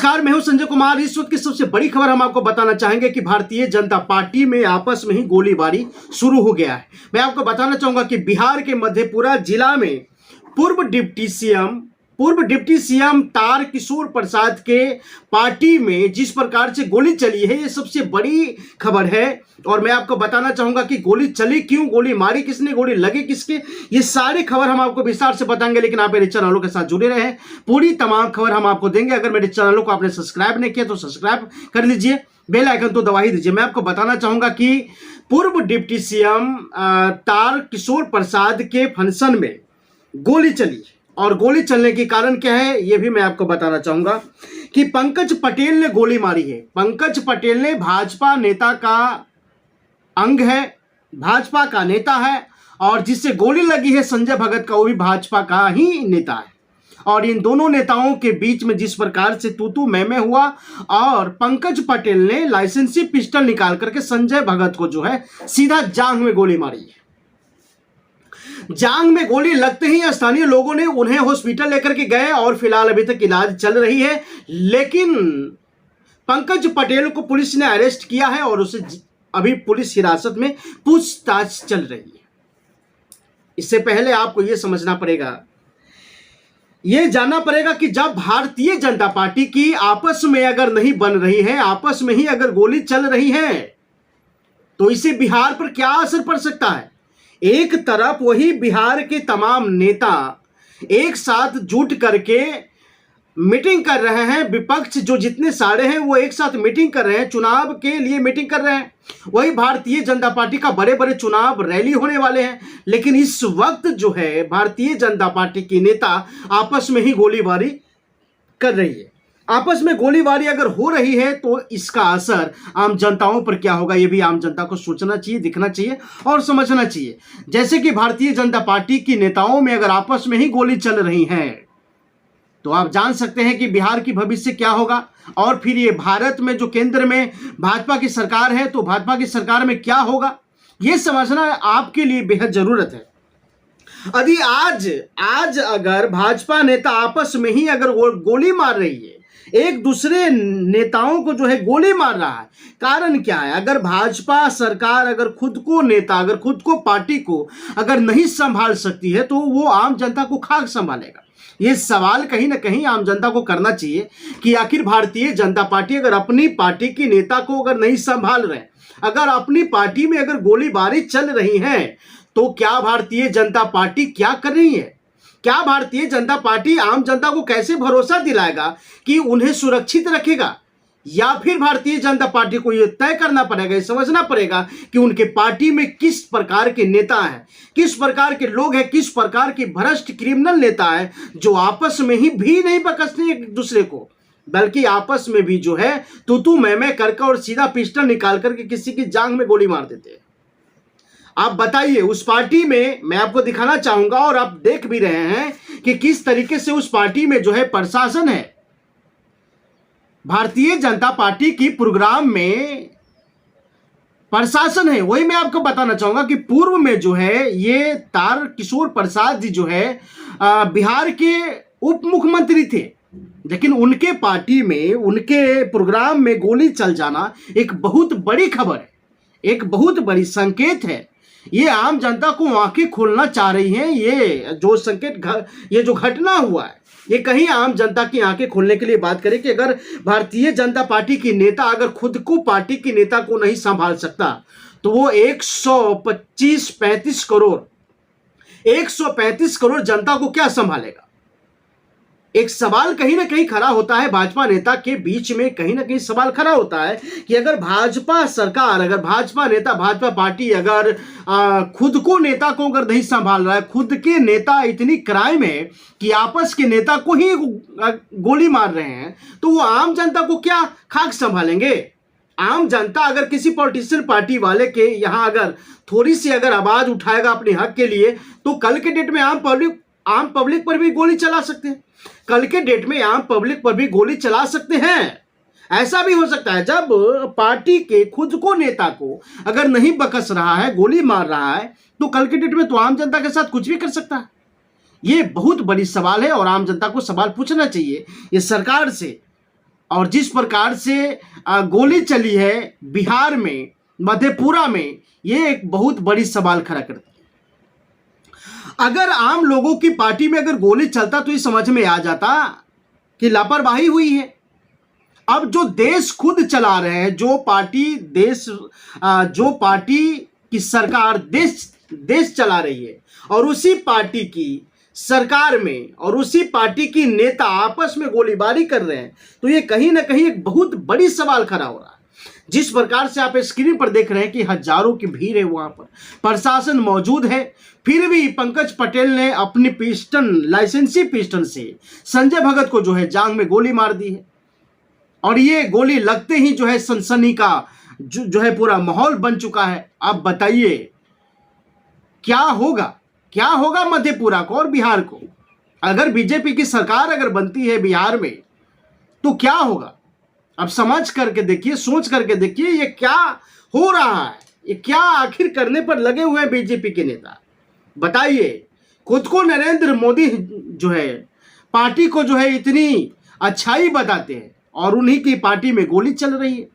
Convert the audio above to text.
नमस्कार, मैं हूं संजय कुमार। इस वक्त की सबसे बड़ी खबर हम आपको बताना चाहेंगे कि भारतीय जनता पार्टी में आपस में ही गोलीबारी शुरू हो गया है। मैं आपको बताना चाहूंगा कि बिहार के मधेपुरा जिला में पूर्व डिप्टी सीएम तारकिशोर प्रसाद के पार्टी में जिस प्रकार से गोली चली है, ये सबसे बड़ी खबर है। और मैं आपको बताना चाहूंगा कि गोली चली क्यों, गोली मारी किसने, गोली लगी किसके, ये सारी खबर हम आपको विस्तार से बताएंगे। लेकिन आप मेरे चैनलों के साथ जुड़े रहें, पूरी तमाम खबर हम आपको देंगे। अगर मेरे चैनलों को आपने सब्सक्राइब नहीं किया तो सब्सक्राइब कर लीजिए, बेल आइकन तो दबा ही दीजिए। मैं आपको बताना चाहूंगा कि पूर्व डिप्टी सीएम तारकिशोर प्रसाद के फंक्शन में गोली चली, और गोली चलने के कारण क्या है ये भी मैं आपको बताना चाहूंगा कि पंकज पटेल ने गोली मारी है। पंकज पटेल ने भाजपा नेता का अंग है, भाजपा का नेता है, और जिससे गोली लगी है संजय भगत का, वो भी भाजपा का ही नेता है। और इन दोनों नेताओं के बीच में जिस प्रकार से तू मैं हुआ, और पंकज पटेल ने लाइसेंसी पिस्टल निकाल करके संजय भगत को जो है सीधा जांघ में गोली मारी है। जांघ में गोली लगते ही स्थानीय लोगों ने उन्हें हॉस्पिटल लेकर के गए और फिलहाल अभी तक इलाज चल रही है। लेकिन पंकज पटेल को पुलिस ने अरेस्ट किया है और उसे अभी पुलिस हिरासत में पूछताछ चल रही है। इससे पहले आपको यह समझना पड़ेगा, यह जानना पड़ेगा कि जब भारतीय जनता पार्टी की आपस में अगर नहीं बन रही है, आपस में ही अगर गोली चल रही है, तो इससे बिहार पर क्या असर पड़ सकता है। एक तरफ वही बिहार के तमाम नेता एक साथ जुट करके मीटिंग कर रहे हैं, विपक्ष जो जितने सारे हैं वो एक साथ मीटिंग कर रहे हैं, चुनाव के लिए मीटिंग कर रहे हैं। वही भारतीय जनता पार्टी का बड़े बड़े चुनाव रैली होने वाले हैं। लेकिन इस वक्त जो है भारतीय जनता पार्टी की नेता आपस में ही गोलीबारी कर रही है। आपस में गोलीबारी अगर हो रही है तो इसका असर आम जनताओं पर क्या होगा, ये भी आम जनता को सोचना चाहिए, दिखना चाहिए और समझना चाहिए। जैसे कि भारतीय जनता पार्टी की नेताओं में अगर आपस में ही गोली चल रही है तो आप जान सकते हैं कि बिहार की भविष्य क्या होगा। और फिर ये भारत में जो केंद्र में भाजपा की सरकार है, तो भाजपा की सरकार में क्या होगा, ये समझना आपके लिए बेहद जरूरत है। यदि आज अगर भाजपा नेता आपस में ही अगर गोली मार रही है, एक दूसरे नेताओं को जो है गोली मार रहा है, कारण क्या है। अगर भाजपा सरकार अगर खुद को नेता, अगर खुद को पार्टी को अगर नहीं संभाल सकती है, तो वो आम जनता को खाक संभालेगा। ये सवाल कहीं ना कहीं आम जनता को करना चाहिए कि आखिर भारतीय जनता पार्टी अगर अपनी पार्टी की नेता को अगर नहीं संभाल रहे, अगर अपनी पार्टी में अगर गोलीबारी चल रही है, तो क्या भारतीय जनता पार्टी क्या कर रही है। क्या भारतीय जनता पार्टी आम जनता को कैसे भरोसा दिलाएगा कि उन्हें सुरक्षित रखेगा, या फिर भारतीय जनता पार्टी को यह तय करना पड़ेगा, यह समझना पड़ेगा कि उनके पार्टी में किस प्रकार के नेता हैं, किस प्रकार के लोग हैं, किस प्रकार के भ्रष्ट क्रिमिनल नेता हैं, जो आपस में ही भी नहीं बकसते एक दूसरे को, बल्कि आपस में भी जो है तू मैं करके और सीधा पिस्टल निकाल करके किसी की जांघ में गोली मार देते हैं। आप बताइए, उस पार्टी में मैं आपको दिखाना चाहूंगा, और आप देख भी रहे हैं कि किस तरीके से उस पार्टी में जो है प्रशासन है। भारतीय जनता पार्टी की प्रोग्राम में प्रशासन है, वही मैं आपको बताना चाहूंगा कि पूर्व में जो है ये तारकिशोर प्रसाद जी जो है बिहार के उप मुख्यमंत्री थे, लेकिन उनके पार्टी में, उनके प्रोग्राम में गोली चल जाना एक बहुत बड़ी खबर है, एक बहुत बड़ी संकेत है। ये आम जनता को आंखें खोलना चाह रही हैं। ये जो संकेत, ये जो घटना हुआ है, ये कहीं आम जनता की आंखें खोलने के लिए बात करें कि अगर भारतीय जनता पार्टी की नेता अगर खुद को, पार्टी की नेता को नहीं संभाल सकता, तो वो 135 करोड़ जनता को क्या संभालेगा। एक सवाल कहीं ना कहीं खड़ा होता है, भाजपा नेता के बीच में कहीं ना कहीं सवाल खड़ा होता है कि अगर भाजपा सरकार, अगर भाजपा नेता, भाजपा पार्टी अगर खुद को, नेता को अगर नहीं संभाल रहा है, खुद के नेता इतनी क्राइम है कि आपस के नेता को ही गोली मार रहे हैं, तो वो आम जनता को क्या खाक संभालेंगे। आम जनता अगर किसी पॉलिटिशियन पार्टी वाले के यहाँ अगर थोड़ी सी अगर आवाज उठाएगा अपने हक के लिए, तो कल के डेट में आम पब्लिक पर भी गोली चला सकते हैं, कल के डेट में आम पब्लिक पर भी गोली चला सकते हैं। ऐसा भी हो सकता है, जब पार्टी के खुद को नेता को अगर नहीं बकस रहा है, गोली मार रहा है, तो कल के डेट में तो आम जनता के साथ कुछ भी कर सकता है। ये बहुत बड़ी सवाल है और आम जनता को सवाल पूछना चाहिए ये सरकार से। और जिस प्रकार से गोली चली है बिहार में, मधेपुरा में, ये एक बहुत बड़ी सवाल खड़ा करती है। अगर आम लोगों की पार्टी में अगर गोली चलता तो ये समझ में आ जाता कि लापरवाही हुई है। अब जो देश खुद चला रहे हैं, जो पार्टी की सरकार देश चला रही है, और उसी पार्टी की सरकार में और उसी पार्टी की नेता आपस में गोलीबारी कर रहे हैं, तो ये कहीं ना कहीं एक बहुत बड़ी सवाल खड़ा हो रहा है। जिस प्रकार से आप स्क्रीन पर देख रहे हैं कि हजारों की भीड़ है, वहां पर प्रशासन मौजूद है, फिर भी पंकज पटेल ने अपनी लाइसेंसी पिस्टन से संजय भगत को जो है जांग में गोली मार दी है। और ये गोली लगते ही जो है सनसनी का जो है पूरा माहौल बन चुका है। आप बताइए क्या होगा मधेपुरा को और बिहार को। अगर बीजेपी की सरकार अगर बनती है बिहार में तो क्या होगा? अब समझ करके देखिए, सोच करके देखिए, ये क्या हो रहा है, ये क्या आखिर करने पर लगे हुए हैं बीजेपी के नेता। बताइए, खुद को नरेंद्र मोदी जो है पार्टी को जो है इतनी अच्छाई बताते हैं और उन्हीं की पार्टी में गोली चल रही है।